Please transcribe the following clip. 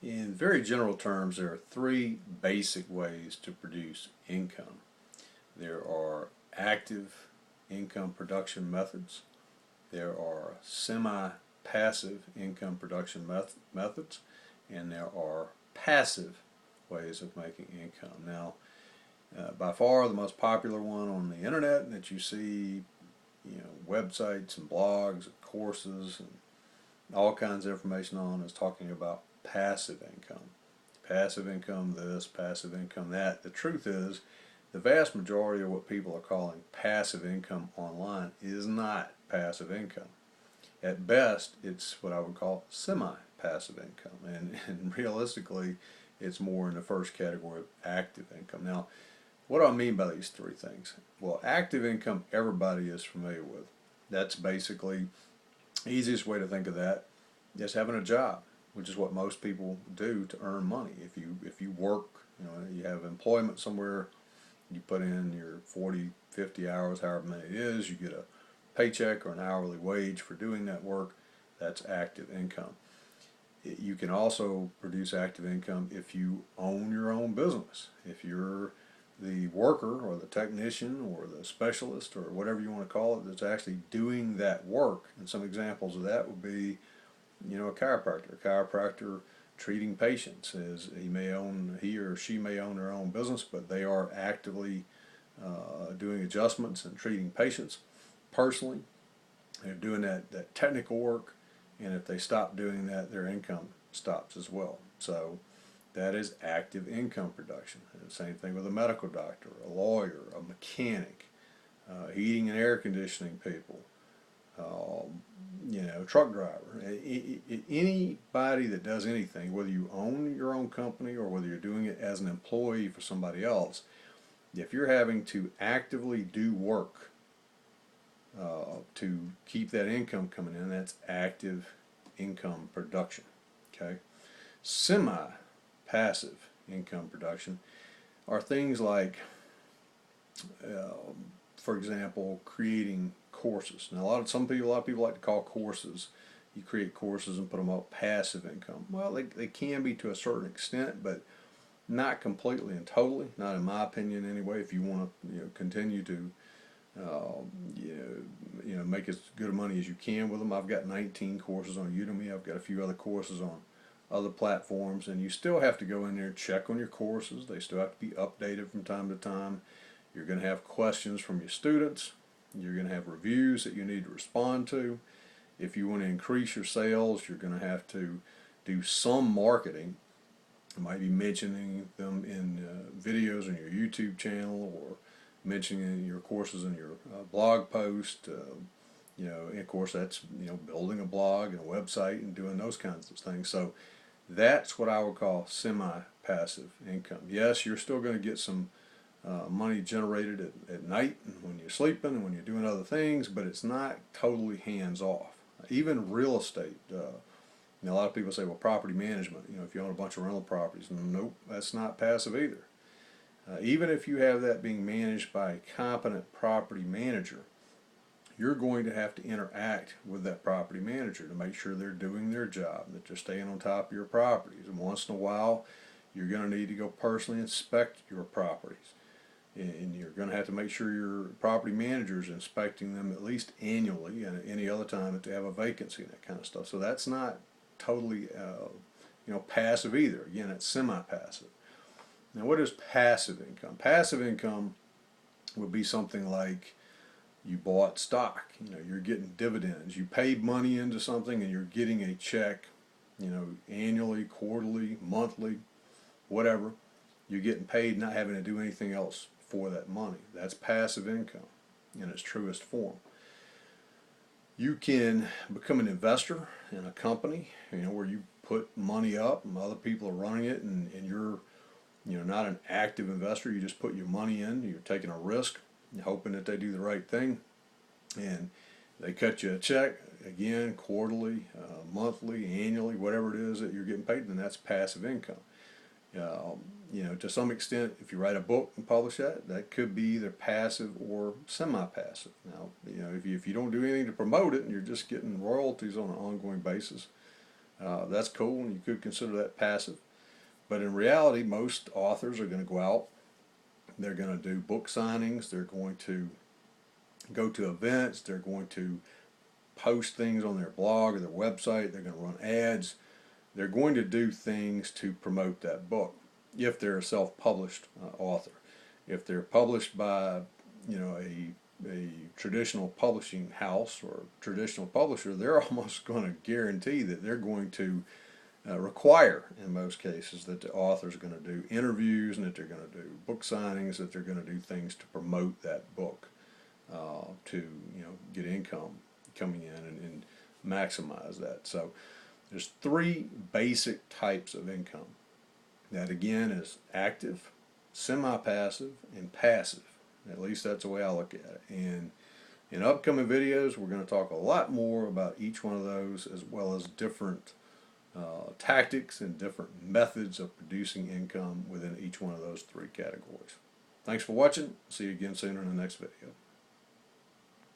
In very general terms, there are three basic ways to produce income. There are active income production methods, there are semi-passive income production methods, and there are passive ways of making income. Now, by far the most popular one on the internet that you see, websites and blogs and courses and all kinds of information on is talking about passive income. Passive income this, passive income that. The truth is, the vast majority of what people are calling passive income online is not passive income. At best, it's what I would call semi-passive income, and realistically, it's more in the first category of active income. Now, what do I mean by these three things? Well, active income everybody is familiar with. That's basically the easiest way to think of that is having a job, which is what most people do to earn money. If you work, you have employment somewhere, you put in your 40, 50 hours, however many it is, you get a paycheck or an hourly wage for doing that work. That's active income. You can also produce active income if you own your own business. If you're the worker or the technician or the specialist or whatever you want to call it that's actually doing that work. And some examples of that would be, a chiropractor. A chiropractor treating patients is he or she may own their own business, but they are actively doing adjustments and treating patients personally. They're doing that technical work, and if they stop doing that, their income stops as well. So that is active income production. And the same thing with a medical doctor, a lawyer, a mechanic, heating and air conditioning people, truck driver. Anybody that does anything, whether you own your own company or whether you're doing it as an employee for somebody else, if you're having to actively do work to keep that income coming in, that's active income production. Okay, semi-passive income production are things like, for example, creating courses. Now, a lot of people like to call courses. You create courses and put them up passive income. Well, they can be to a certain extent, but not completely and totally. Not in my opinion, anyway. If you want to, continue to, make as good of money as you can with them. I've got 19 courses on Udemy. I've got a few other courses on other platforms, and you still have to go in there and check on your courses. They still have to be updated from time to time. You're going to have questions from your students. You're going to have reviews that you need to respond to. If you want to increase your sales, you're going to have to do some marketing. You might be mentioning them in videos on your YouTube channel, or mentioning your courses in your blog post. And of course that's building a blog and a website and doing those kinds of things. So that's what I would call semi-passive income. Yes, you're still going to get some money generated at night and when you're sleeping and when you're doing other things, but it's not totally hands-off. Even real estate, a lot of people say, well, property management, if you own a bunch of rental properties. Nope, that's not passive either. Even if you have that being managed by a competent property manager, you're going to have to interact with that property manager to make sure they're doing their job, that they're staying on top of your properties. And once in a while, you're going to need to go personally inspect your properties. And you're going to have to make sure your property manager is inspecting them at least annually, and any other time that they have a vacancy and that kind of stuff. So that's not totally passive either. Again, it's semi-passive. Now, what is passive income? Passive income would be something like you bought stock. You're getting dividends. You paid money into something and you're getting a check, annually, quarterly, monthly, whatever. You're getting paid, not having to do anything else for that money. That's passive income in its truest form. You can become an investor in a company, where you put money up and other people are running it, and you're not an active investor. You just put your money in. You're taking a risk, hoping that they do the right thing, and they cut you a check, again, quarterly, monthly, annually, whatever it is that you're getting paid, then that's passive income. To some extent, if you write a book and publish that could be either passive or semi-passive. Now, if you don't do anything to promote it and you're just getting royalties on an ongoing basis, That's cool, and you could consider that passive. But in reality, most authors are going to go out, they're going to do book signings, they're going to go to events, they're going to post things on their blog or their website, they're going to run ads, they're going to do things to promote that book if they're a self-published author. If they're published by, a traditional publishing house or traditional publisher, they're almost going to guarantee that they're going to require, in most cases, that the author's going to do interviews and that they're going to do book signings, that they're going to do things to promote that book, to get income coming in and maximize that. So there's three basic types of income. That again is active, semi-passive, and passive. At least that's the way I look at it. And in upcoming videos, we're going to talk a lot more about each one of those, as well as different tactics and different methods of producing income within each one of those three categories. Thanks for watching. See you again soon in the next video.